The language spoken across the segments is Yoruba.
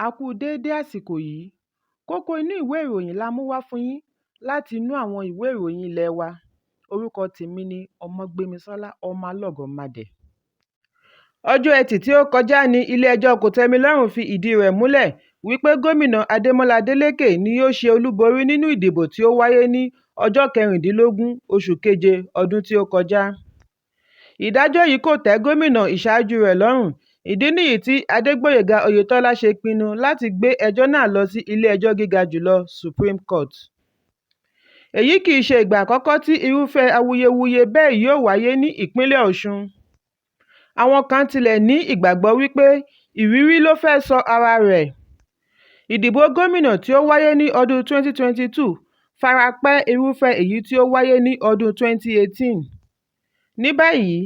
A kú déédé àsìkò yìí. Kókó inú ìwé ìròyìn la mú wá fún yín láti inú àwọn ìwé ìròyìn ilé wa. Orúkọ tèmi ni Ọmọgbémisọ́lá ọmọ Alọ́gọ̀madẹ̀. Ọjọ́ Ẹtì tí ó kọjá ní ilé-ẹjọ́ kòtẹ́milọ́rùn fi ìdí rẹ̀ múlẹ̀ wípé gómìnà Adémọ́lá Adélékè ni yóò ṣe olúborí nínú ìdìbò tí ó wáyé ní ọjọ́ 16 oṣù keje ọdún tí ó kọjá. Ìdájọ́ yìí kò tẹ́ gómìnà ìṣáájú rẹ̀ lọ́rùn. Ìdí nìyí tí Adégbóyèga Oyètọ́lá ṣe pinnu láti gbé ẹjọ́ náà lọ sí ilé-ẹjọ́ gíga jùlọ Supreme Court. Èyí kì í ṣe ìgbà àkọ́kọ́ tí irúfẹ́ awuyewuye bẹ́ẹ̀ yóò wáyé ní ìpínlẹ̀ Ọ̀ṣun. Àwọn kan tilẹ̀ ní ìgbàgbọ́ wípé ìrírí ló fẹ́ sọ ara rẹ̀. Ìdìbò gómìnà tí ó wáyé ní ọdún 2022 fara pẹ́ irúfẹ́ èyí tí ó wáyé ní ọdún 2018. Ní báyìí,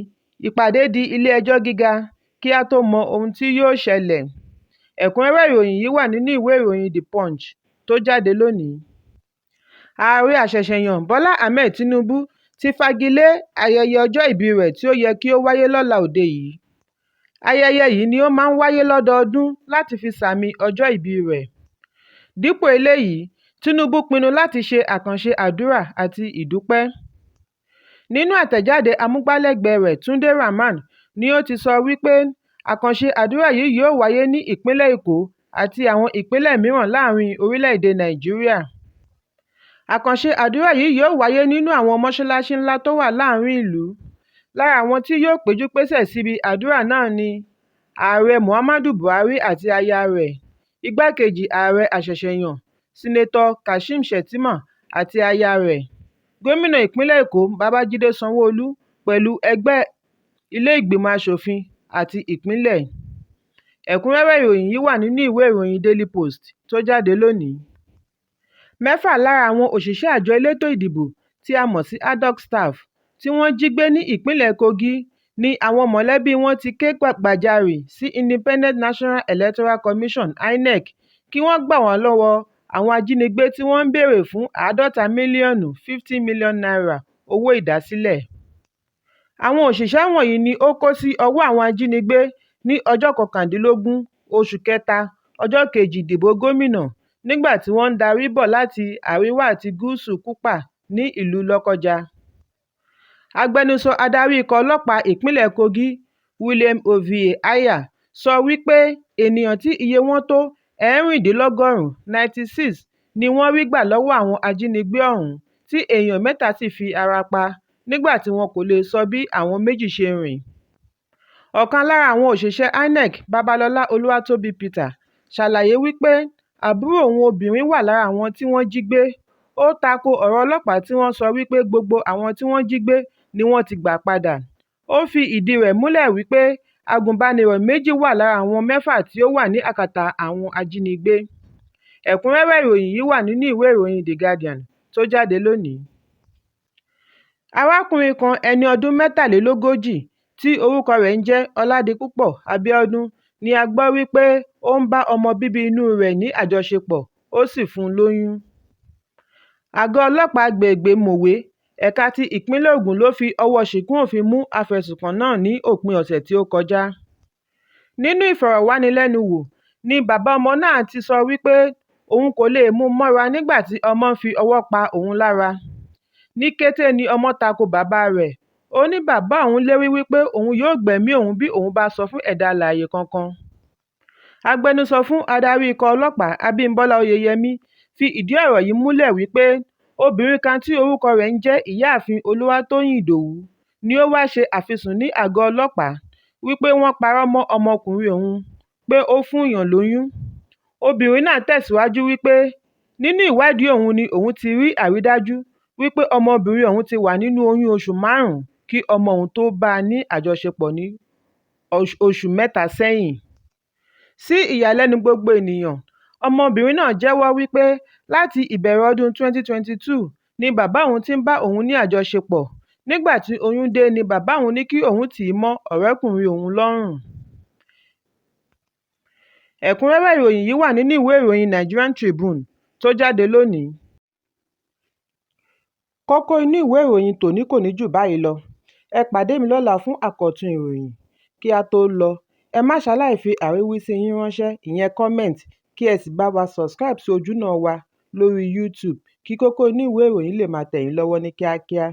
ìpàdé di ilé-ẹjọ́ gíga kí a tó mọ ohun tí yóò ṣẹlẹ̀. Ẹ̀kúnrẹ́rẹ́ ìròyìn yìí wà nínú ìwé ìròyìn The Punch tó jáde lónìí. Ààrẹ àṣẹ̀ṣẹ̀yàn Bọ́lá Ahmed Tinubu ti fagilé ayẹyẹ ọjọ́ ìbí rẹ̀ tí ó yẹ kí ó wáyé lọ́la òde yìí. Ayẹyẹ yìí ni ó máa ń wáyé lọ́dọọdún láti fi sàmì ọjọ́ ìbí rẹ̀. Dípò eléyìí, Tinubu pinnu láti ṣe àkànṣe àdúrà àti ìdúpẹ́. Nínú àtẹ̀jáde amúgbálẹ́gbẹ̀ẹ́ rẹ̀ Túndé Rahman ni ó ti sọ wípé àkànṣe àdúrà yìí yóò wáyé ní ìpínlẹ̀ Èkó àti àwọn ìpínlẹ̀ mìíràn láàrin orílẹ̀-èdè Nàìjíríà. Àkànṣe àdúrà yìí yóò wáyé nínú àwọn mọ́ṣáláṣí ńlá tó wà láàrin ìlú. Lára àwọn tí yóò péjú pésẹ̀ síbi àdúrà náà ni Ààrẹ Muhammadu Buhari àti aya rẹ̀, Igbákejì Ààrẹ àṣẹ̀ṣẹ̀yàn Sínátọ̀ Kashim Shettima àti aya rẹ̀, Gómìnà ìpínlẹ̀ Èkó Babájídé Sanwó-Olú pẹ̀lú ẹgbẹ́ ilé ìgbìmọ̀ aṣòfin àti ìpínlẹ̀. Ẹ̀kúnrẹ́rẹ́ ìròyìn yìí wà nínú ìwé ìròyìn Daily Post tó jáde lónìí. 4 lára àwọn òṣìṣẹ́ àjọ elétò ìdìbò tí a mọ̀ sí ad hoc staff tí wọ́n jí gbé ní ìpínlẹ̀ Kogi ni àwọn mọ̀lẹ́bí wọn ti ké gbàjarè sí Independent National Electoral Commission (INEC) kí wọ́n gbà wọ́n lọ́wọ́ àwọn ajínigbé tí wọ́n ń béèrè fún 50 mílíọ̀nù naira owó ìdásílẹ̀. Àwọn òṣìṣẹ́ wọ̀nyí ni ó kó sí ọwọ́ àwọn ajínigbé ní ọjọ́ 19 oṣù kẹta ọjọ́ kejì ìdìbò gómìnà nígbà tí wọ́n ń darí bọ̀ láti àríwá àti gúúsù Kúpà ní ìlú Lọ́kọ́jà. Agbẹnusọ adarí ikọ̀ ọlọ́pàá ìpínlẹ̀ Kogi William Ovie Aya sọ wípé ènìyàn tí iye wọn tó 96 ni wọ́n rí gbà lọ́wọ́ àwọn ajínigbé ọ̀hún tí èèyàn 3 sì fi ara pa nígbà tí wọn kò lè sọ bí àwọn méjì ṣe rìn. Ọ̀kan lára àwọn òṣìṣẹ́ INEC Babalọ́lá Olúwatóbi Peter ṣàlàyé wípé àbúrò òun obìnrin wà lára àwọn tí wọ́n jí gbé. Ó tako ọ̀rọ̀ ọlọ́pàá tí wọ́n sọ wípé gbogbo àwọn tí wọ́n jí gbé ni wọ́n ti gbà padà. Ó fi ìdí rẹ̀ múlẹ̀ wípé agùnbánirọ̀ 2 wà lára àwọn 6 tí ó wà ní àkàtà àwọn ajínigbé. Ẹ̀kúnrẹ́rẹ́ ìròyìn yìí wà nínú ìwé ìròyìn The Guardian tó jáde lónìí. Arákùnrin kan ẹni ọdún 43 tí orúkọ rẹ̀ ń jẹ́ Ọládipúpọ̀ Abíọ́dún ni a gbọ́ wípé ó ń bá ọmọ bíbí inú rẹ̀ ní àjọṣepọ̀ ó sì fún un lóyún. Àgọ́ ọlọ́pàá agbègbè Mòwe ẹ̀ka ti ìpínlẹ̀ Ògùn ló fi ọwọ́ ṣìkún òfin mú afẹ̀sùnkàn náà ní òpin ọ̀sẹ̀ tí ó kọjá. Nínú ìfọ̀rọ̀wánilẹ́nuwò ni bàbá ọmọ náà ti sọ wípé òun kò lè mú mọ́ra nígbà tí ọmọ fi ọwọ́ pa òun lára. Ní kété ni ọmọ tako bàbá rẹ̀. Ó ní bàbá òun lérí wípé òun yóò gbẹ̀mí òun bí òun bá sọ fún ẹ̀dá alààyè kankan. Agbẹnusọ fún adarí ikọ̀ ọlọ́pàá Abímbọ́lá Oyèyẹmí fi ìdí ọ̀rọ̀ yìí múlẹ̀ wípé obìnrin kan tí orúkọ rẹ̀ ń jẹ́ Ìyáàfin Olúwatóyìn Ìdòwú ni ó wá ṣe àfisùn ní àgọ́ ọlọ́pàá wípé wọ́n parọ́ mọ́ ọmọkùnrin òun pé ó fúnyàn lóyún. Obìnrin náà tẹ̀síwájú wípé nínú ìwádìí òun ni òun ti rí àrídájú wípé ọmọbìnrin òun ti wà nínú oyún oṣù 5 kí ọmọ òun tó bá a ní àjọṣepọ̀ ní oṣù 3 sẹ́yìn. Sí ìyàlẹ́nu gbogbo ènìyàn, ọmọbìnrin náà jẹ́wọ́ wípé láti ìbẹ̀rẹ̀ ọdún 2022 ni bàbá òun ti ń bá òun ní àjọṣepọ̀. Nígbà tí oyún dé ni bàbá òun ní kí òun tì í mọ́ ọ̀rẹ́kùnrin òun lọ́rùn. Ẹ̀kúnrẹ́rẹ́ ìròyìn yìí wà nínú ìwé ìròyìn Nigerian Tribune tó jáde lónìí. Kókó inú ìwé ìròyìn tòní kò ní jù báyìí lọ. Ẹ pàdé mi lọ́la fún àkọ́tún ìròyìn. Kí a tó lọ, ẹ má ṣaláì fi àríwísí yín ránṣẹ́, ìyẹn comment, kí ẹ sì bá wa subscribe sí ojúnà wa lórí YouTube kí Kókó Inú Ìwé Ìròyìn lè máa tẹ̀ yín lọ́wọ́ ní kíákíá.